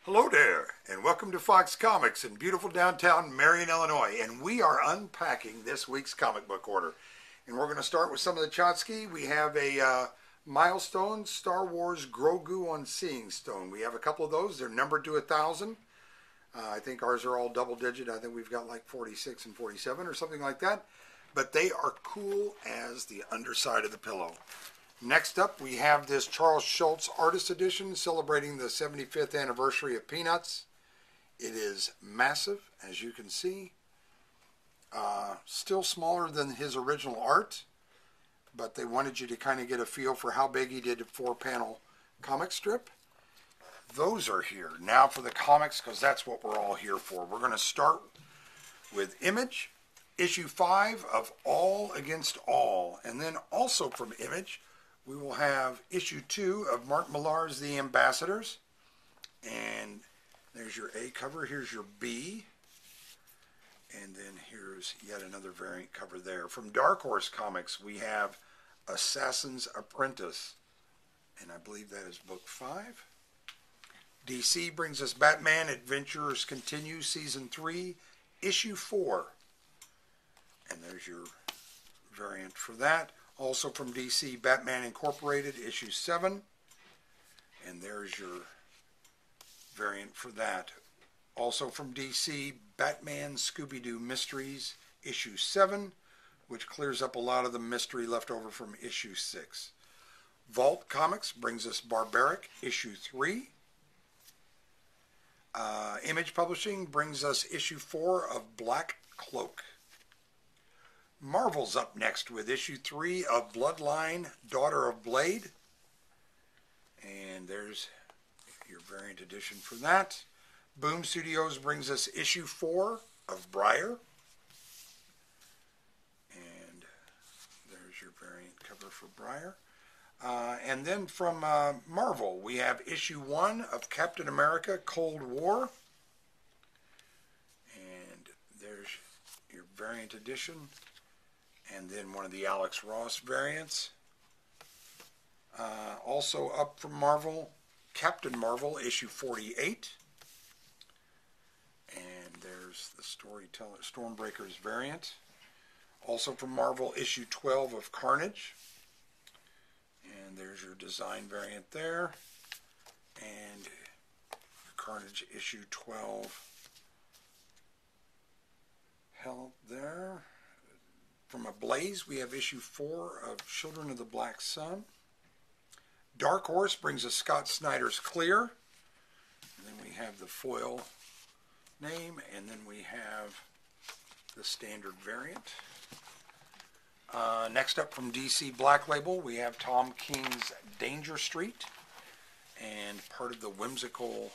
Hello there, and welcome to Fox Comics in beautiful downtown Marion, Illinois. And we are unpacking this week's comic book order. And we're going to start with some of the Chotsky. We have a milestone Star Wars Grogu on Seeing Stone. We have a couple of those. They're numbered to 1,000. I think ours are all double digit. I think we've got like 46 and 47 or something like that. But they are cool as the underside of the pillow. Next up, we have this Charles Schulz Artist Edition celebrating the 75th anniversary of Peanuts. It is massive, as you can see. Still smaller than his original art, but they wanted you to kind of get a feel for how big he did a 4-panel comic strip. Those are here. Now for the comics, because that's what we're all here for. We're going to start with Image, issue 5 of All Against All. And then also from Image, we will have issue 2 of Mark Millar's The Ambassadors. And there's your A cover. Here's your B. And then here's yet another variant cover there. From Dark Horse Comics, we have Assassin's Apprentice. And I believe that is book 5. DC brings us Batman Adventures Continue, Season 3, Issue 4. And there's your variant for that. Also from DC, Batman Incorporated, Issue 7. And there's your variant for that. Also from DC, Batman Scooby-Doo Mysteries, Issue 7, which clears up a lot of the mystery left over from Issue 6. Vault Comics brings us Barbaric, Issue 3. Image Publishing brings us Issue 4 of Black Cloak. Marvel's up next with issue 3 of Bloodline, Daughter of Blade. And there's your variant edition for that. Boom Studios brings us issue 4 of Briar. And there's your variant cover for Briar. And then from Marvel, we have issue 1 of Captain America, Cold War. And there's your variant edition. And then one of the Alex Ross variants. Also up from Marvel, Captain Marvel, issue 48. And there's the Storyteller Stormbreakers variant. Also from Marvel, issue 12 of Carnage. And there's your design variant there. And Carnage issue 12 held there. From Ablaze, we have issue 4 of Children of the Black Sun. Dark Horse brings us Scott Snyder's Clear. And then we have the foil name, and then we have the standard variant. Next up from DC Black Label, we have Tom King's Danger Street, and part of the whimsical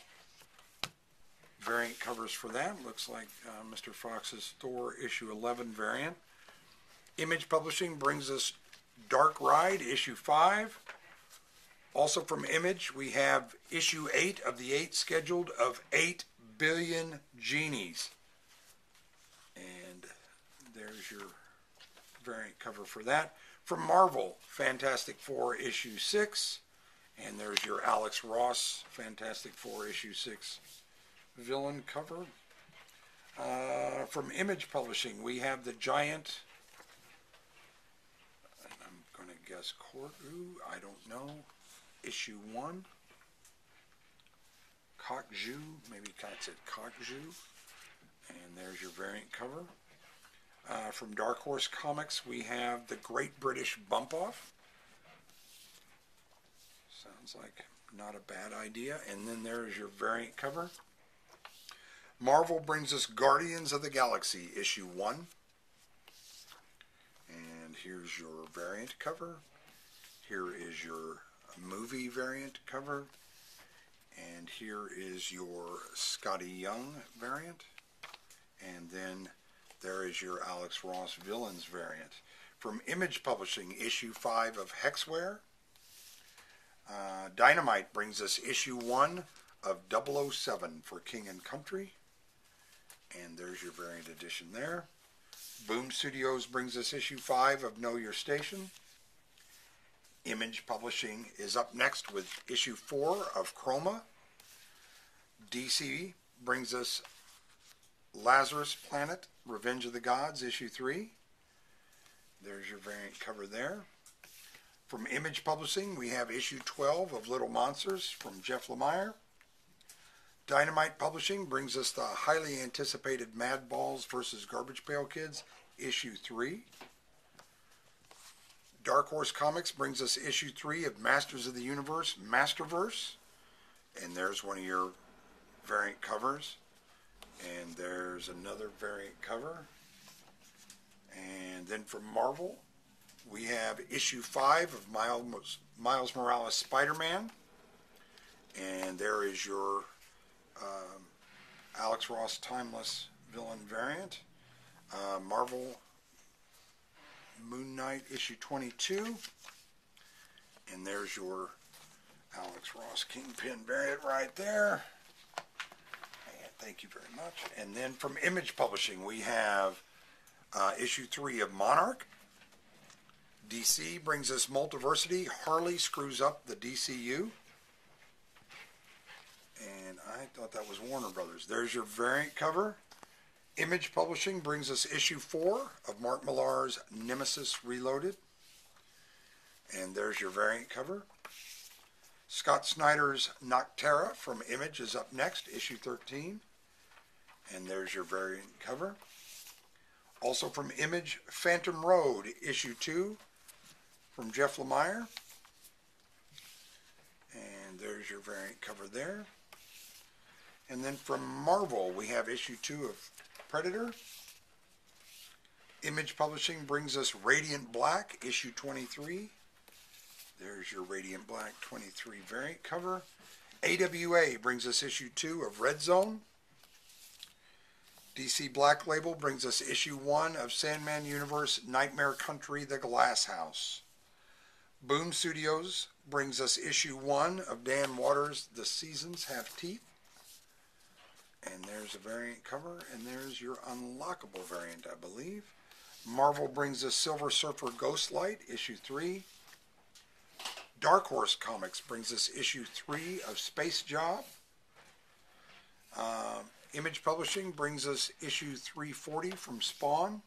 variant covers for that. Looks like Mr. Fox's Thor issue 11 variant. Image Publishing brings us Dark Ride, issue 5. Also from Image, we have issue 8 of the 8 scheduled of 8 Billion Genies. And there's your variant cover for that. From Marvel, Fantastic Four, issue 6. And there's your Alex Ross, Fantastic Four, issue 6 villain cover. From Image Publishing, we have the Giant... guess Koru, I don't know, issue 1, Kokju, maybe that's it, Kokju, and there's your variant cover. From Dark Horse Comics, we have the Great British Bump Off. Sounds like not a bad idea. And then there's your variant cover. Marvel brings us Guardians of the Galaxy, issue 1. And here's your variant cover. Here is your movie variant cover. And here is your Scotty Young variant. And then there is your Alex Ross Villains variant. From Image Publishing, issue 5 of Hexware. Dynamite brings us issue 1 of 007 for King and Country. And there's your variant edition there. Boom Studios brings us issue 5 of Know Your Station. Image Publishing is up next with issue 4 of Chroma. DC brings us Lazarus Planet, Revenge of the Gods, issue 3. There's your variant cover there. From Image Publishing, we have issue 12 of Little Monsters from Jeff Lemire. Dynamite Publishing brings us the highly anticipated Mad Balls vs. Garbage Pail Kids, issue 3. Dark Horse Comics brings us issue 3 of Masters of the Universe, Masterverse. And there's one of your variant covers. And there's another variant cover. And then from Marvel, we have issue 5 of Miles Morales Spider-Man. And there is your Alex Ross Timeless Villain variant. Marvel Moon Knight issue 22. And there's your Alex Ross Kingpin variant right there. And thank you very much. And then from Image Publishing, we have issue 3 of Monarch. DC brings us Multiversity. Harley screws up the DCU. And I thought that was Warner Brothers. There's your variant cover. Image Publishing brings us issue 4 of Mark Millar's Nemesis Reloaded. And there's your variant cover. Scott Snyder's Noctera from Image is up next, issue 13. And there's your variant cover. Also from Image, Phantom Road, issue 2 from Jeff Lemire. And there's your variant cover there. And then from Marvel, we have issue 2 of Predator. Image Publishing brings us Radiant Black, issue 23. There's your Radiant Black 23 variant cover. AWA brings us issue 2 of Red Zone. DC Black Label brings us issue 1 of Sandman Universe Nightmare Country, The Glass House. Boom Studios brings us issue 1 of Dan Waters' The Seasons Have Teeth. And there's a variant cover, and there's your unlockable variant, I believe. Marvel brings us Silver Surfer Ghostlight, issue 3. Dark Horse Comics brings us issue 3 of Space Job. Image Publishing brings us issue 340 from Spawn.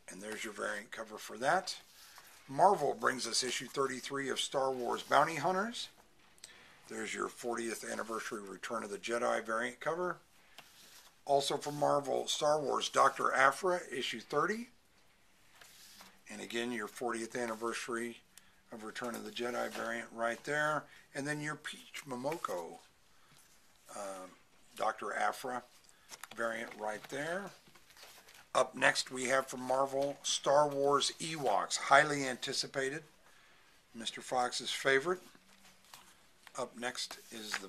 And there's your variant cover for that. Marvel brings us issue 33 of Star Wars Bounty Hunters. There's your 40th anniversary Return of the Jedi variant cover. Also from Marvel, Star Wars Dr. Aphra, issue 30. And again, your 40th anniversary of Return of the Jedi variant right there. And then your Peach Momoko Dr. Aphra variant right there. Up next, we have from Marvel, Star Wars Ewoks, highly anticipated. Mr. Fox's favorite. Up next is the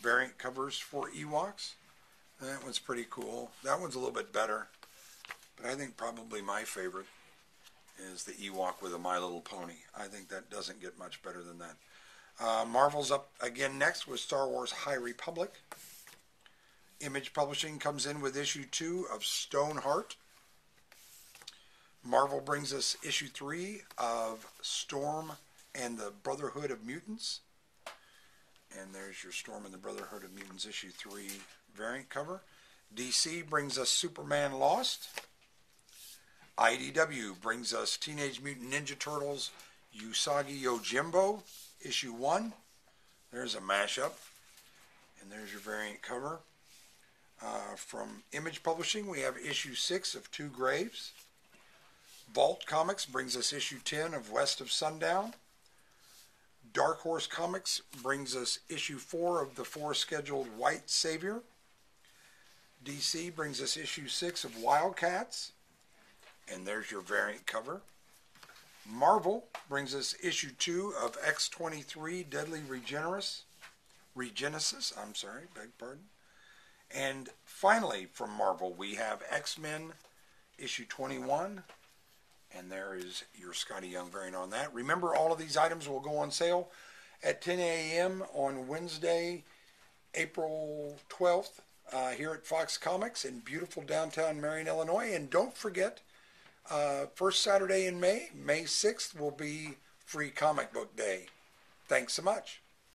variant covers for Ewoks. That one's pretty cool. That one's a little bit better. But I think probably my favorite is the Ewok with a My Little Pony. I think that doesn't get much better than that. Marvel's up again next with Star Wars High Republic. Image Publishing comes in with issue 2 of Stoneheart. Marvel brings us issue 3 of Storm and the Brotherhood of Mutants. And there's your Storm and the Brotherhood of Mutants issue 3 variant cover. DC brings us Superman Lost. IDW brings us Teenage Mutant Ninja Turtles Usagi Yojimbo issue 1. There's a mashup. And there's your variant cover. From Image Publishing, we have issue 6 of Two Graves. Vault Comics brings us issue 10 of West of Sundown. Dark Horse Comics brings us issue 4 of the 4 scheduled White Savior. DC brings us issue 6 of Wildcats. And there's your variant cover. Marvel brings us issue 2 of X-23 Deadly Regenesis. Beg pardon. And finally, from Marvel, we have X-Men issue 21. And there is your Scotty Young variant on that. Remember, all of these items will go on sale at 10 a.m. on Wednesday, April 12th, here at Fox Comics in beautiful downtown Marion, Illinois. And don't forget, first Saturday in May, May 6th, will be Free Comic Book Day. Thanks so much.